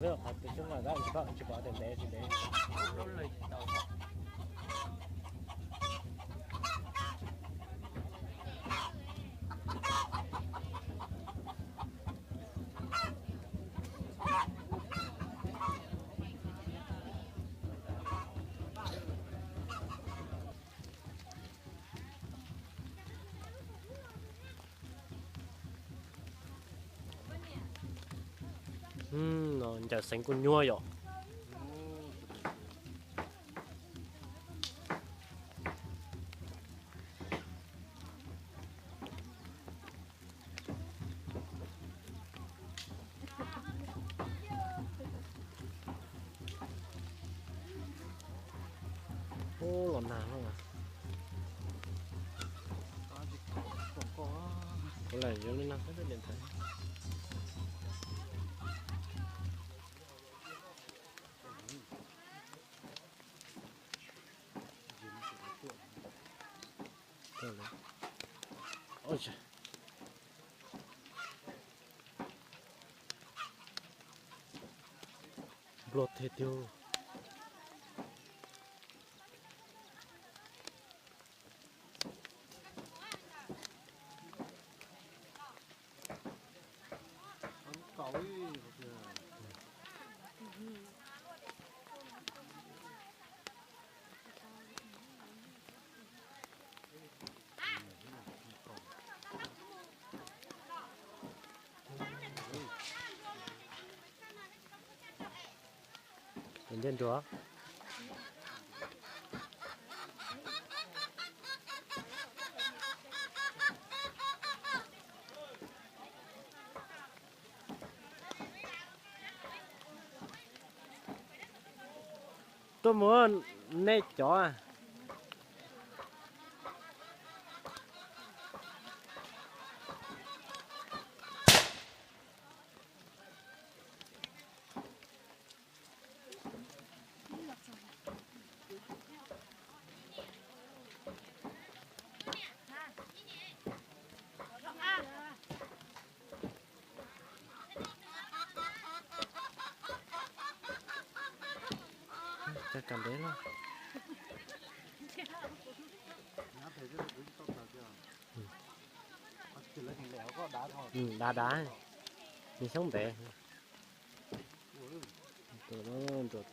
没有啊，对，就买个一包点来一点。nó giờ sinh con nhua rồi. Ô, lon nào không à? Có là giống như năm hết điện thoại. Ôi trời. Blood thế tiêu. Nhìn trên chúa. Tôi muốn nét chó à. Chắc cầm đấy luôn. Đá mình sống tệ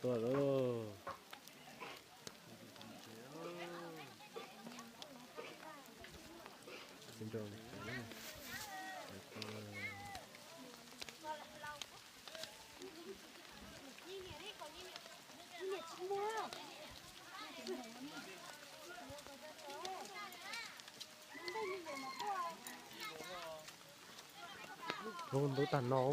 tôi luôn xin chào. Luôn tôi tàn nó.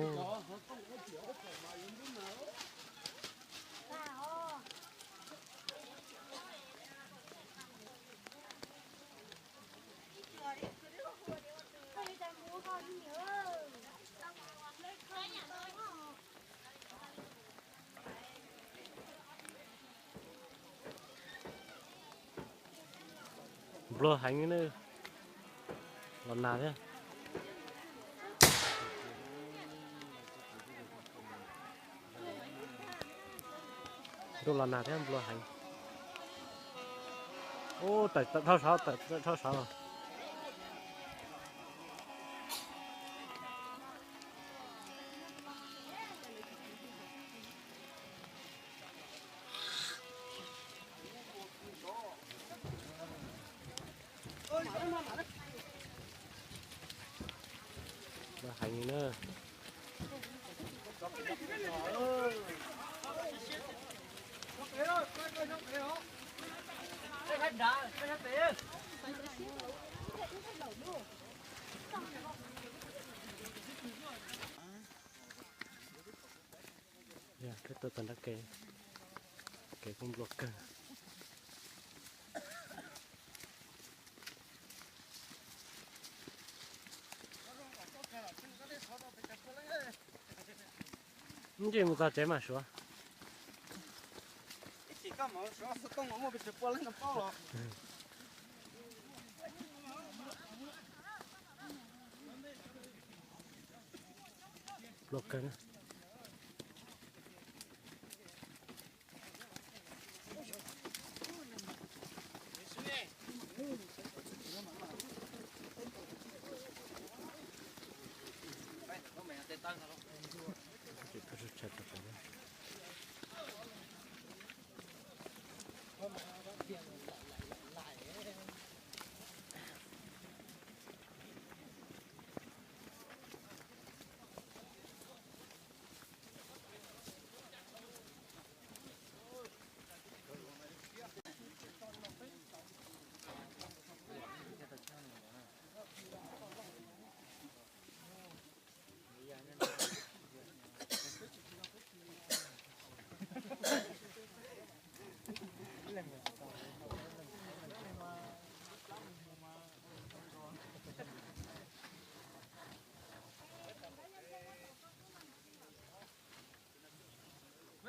Blur hành nữa. Làm nào thế? Đâu là nào thế em blur hành. Ô, tại thao sáu rồi. Hành nữa. Cái tôi toàn đã kể con blocker. Gì một cái chế mà số. Blocker.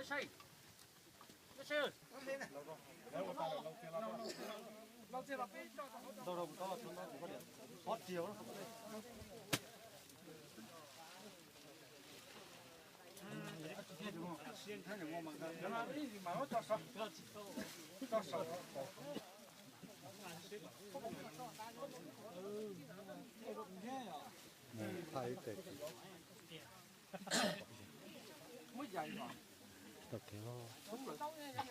thay cái tập thể ho sẵn hẳn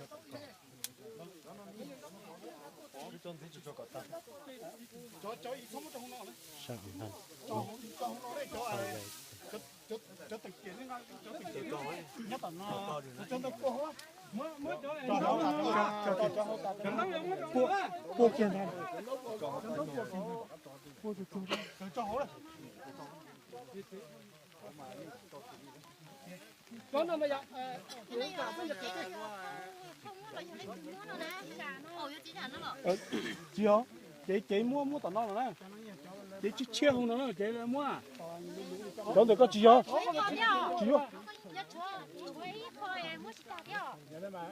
con nào mà dạ cái này là không là lấy mua nó nè ồ yo chỉ là nó rồi chị hả chị mua tao nó rồi nè chị chia không nó chị mua à con được có chị hả chị hả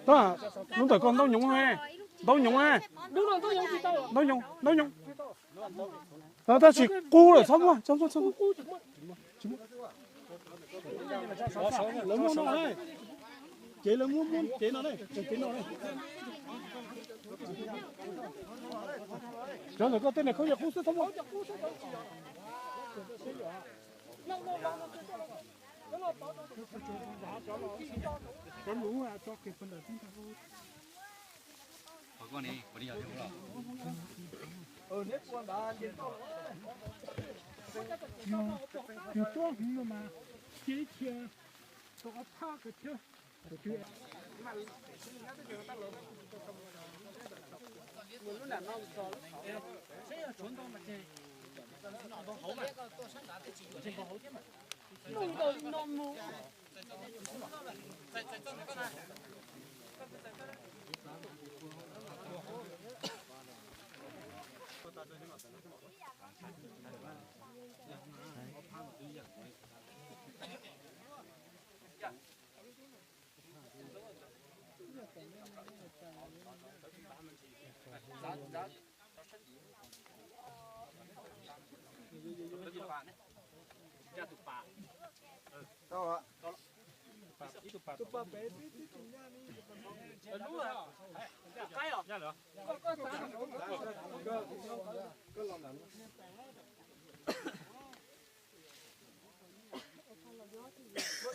đó lúc tới con đâu nhúng hay đâu nhúng hay đúng rồi đâu nhúng ta chỉ cu rồi xong rồi xong lấy mua nó này chị lấy mua chị nó đây chị nó đây rồi có tên này không có số không con lũ à cho kịp phần đời chúng ta con này có đi vào trong rồi nếp quan đã đến to nhiều to hơn mà chế chia có thao cái chưa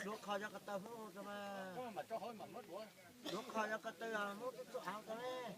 nước kho cho cái tơ hút cho mà nước kho cho cái tơ hút cho áo cho này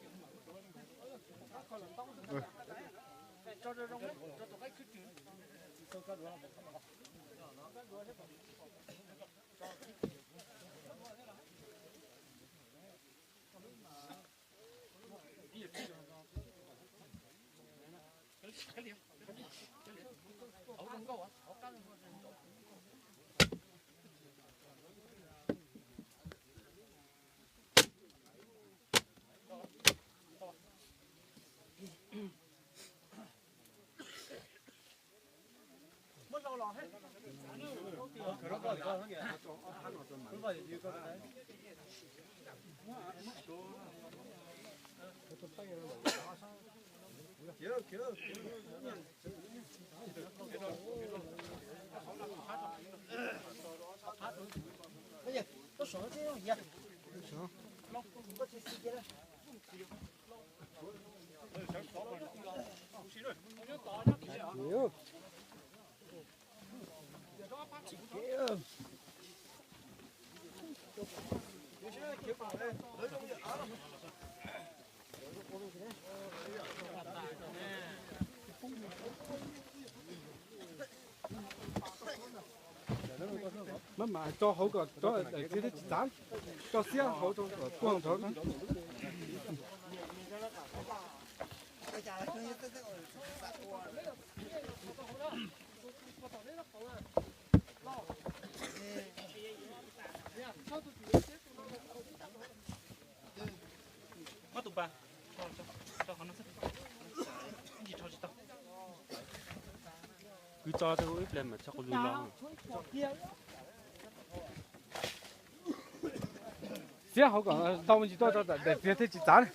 có sổ chứ không vậy có gì gì đó nhiều mà cho hậu cái cho cái dán cho xe hậu cho quăng thở mất tụi ba cho hắn nó gì cho chị tao cứ cho theo ít lên mà cho con lùi lo phía họ còn tao chỉ tôi để phía thế chỉ giá này